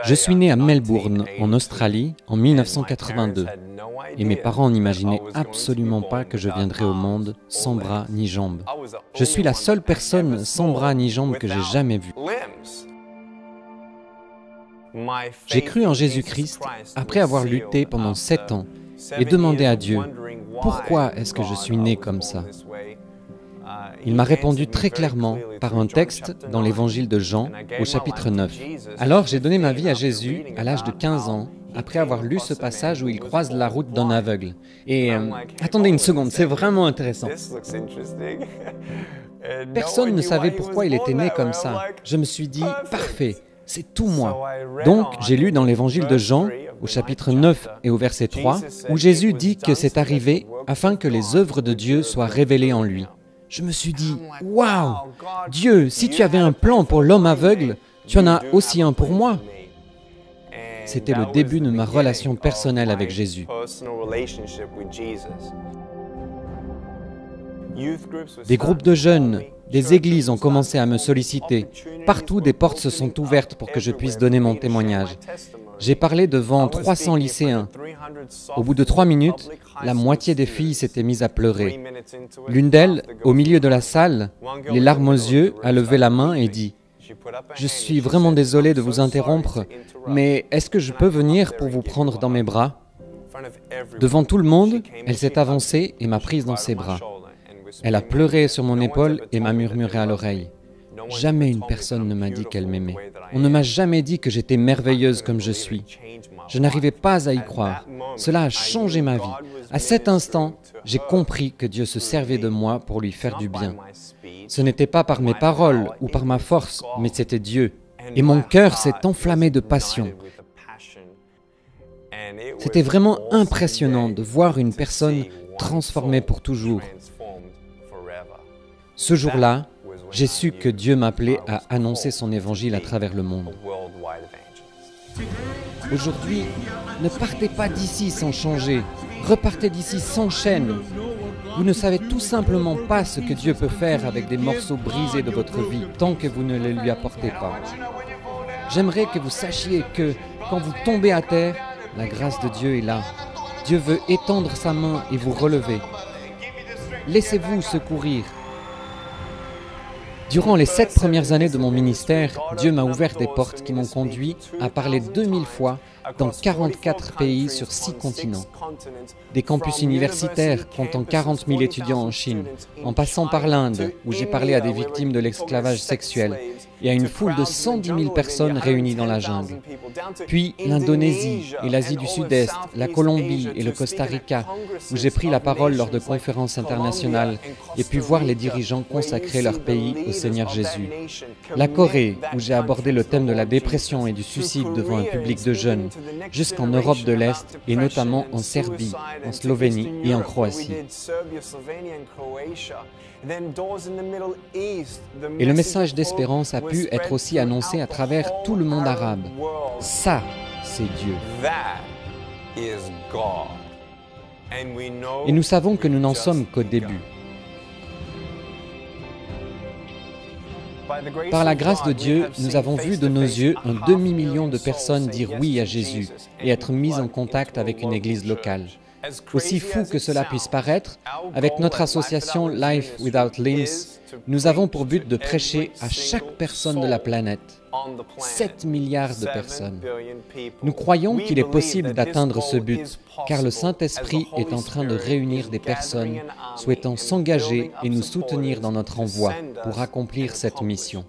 Je suis né à Melbourne, en Australie, en 1982, et mes parents n'imaginaient absolument pas que je viendrais au monde sans bras ni jambes. Je suis la seule personne sans bras ni jambes que j'ai jamais vue. J'ai cru en Jésus-Christ après avoir lutté pendant 7 ans et demandé à Dieu, pourquoi est-ce que je suis né comme ça? Il m'a répondu très clairement par un texte dans l'évangile de Jean au chapitre 9. Alors j'ai donné ma vie à Jésus à l'âge de 15 ans, après avoir lu ce passage où il croise la route d'un aveugle. Et attendez une seconde, c'est vraiment intéressant. Personne ne savait pourquoi il était né comme ça. Je me suis dit, parfait, c'est tout moi. Donc j'ai lu dans l'évangile de Jean au chapitre 9 et au verset 3, où Jésus dit que c'est arrivé afin que les œuvres de Dieu soient révélées en lui. Je me suis dit, waouh, Dieu, si tu avais un plan pour l'homme aveugle, tu en as aussi un pour moi. C'était le début de ma relation personnelle avec Jésus. Des groupes de jeunes, des églises ont commencé à me solliciter. Partout, des portes se sont ouvertes pour que je puisse donner mon témoignage. J'ai parlé devant 300 lycéens. Au bout de 3 minutes, la moitié des filles s'étaient mises à pleurer. L'une d'elles, au milieu de la salle, les larmes aux yeux, a levé la main et dit « Je suis vraiment désolée de vous interrompre, mais est-ce que je peux venir pour vous prendre dans mes bras ?» Devant tout le monde, elle s'est avancée et m'a prise dans ses bras. Elle a pleuré sur mon épaule et m'a murmuré à l'oreille. Jamais une personne ne m'a dit qu'elle m'aimait. On ne m'a jamais dit que j'étais merveilleuse comme je suis. Je n'arrivais pas à y croire. Cela a changé ma vie. À cet instant, j'ai compris que Dieu se servait de moi pour lui faire du bien. Ce n'était pas par mes paroles ou par ma force, mais c'était Dieu. Et mon cœur s'est enflammé de passion. C'était vraiment impressionnant de voir une personne transformée pour toujours. Ce jour-là, j'ai su que Dieu m'appelait à annoncer son évangile à travers le monde. Aujourd'hui, ne partez pas d'ici sans changer. Repartez d'ici sans chaîne. Vous ne savez tout simplement pas ce que Dieu peut faire avec des morceaux brisés de votre vie tant que vous ne les lui apportez pas. J'aimerais que vous sachiez que quand vous tombez à terre, la grâce de Dieu est là. Dieu veut étendre sa main et vous relever. Laissez-vous secourir. Durant les 7 premières années de mon ministère, Dieu m'a ouvert des portes qui m'ont conduit à parler 2000 fois dans 44 pays sur 6 continents. Des campus universitaires comptant 40 000 étudiants en Chine, en passant par l'Inde, où j'ai parlé à des victimes de l'esclavage sexuel, et à une foule de 110 000 personnes réunies dans la jungle. Puis l'Indonésie et l'Asie du Sud-Est, la Colombie et le Costa Rica, où j'ai pris la parole lors de conférences internationales et pu voir les dirigeants consacrer leur pays au Seigneur Jésus. La Corée, où j'ai abordé le thème de la dépression et du suicide devant un public de jeunes, jusqu'en Europe de l'Est et notamment en Serbie, en Slovénie et en Croatie. Et le message d'espérance a pu être aussi annoncé à travers tout le monde arabe. Ça, c'est Dieu. Et nous savons que nous n'en sommes qu'au début. Par la grâce de Dieu, nous avons vu de nos yeux un demi-million de personnes dire oui à Jésus et être mises en contact avec une église locale. Aussi fou que cela puisse paraître, avec notre association Life Without Limbs, nous avons pour but de prêcher à chaque personne de la planète, 7 milliards de personnes. Nous croyons qu'il est possible d'atteindre ce but, car le Saint-Esprit est en train de réunir des personnes souhaitant s'engager et nous soutenir dans notre envoi pour accomplir cette mission.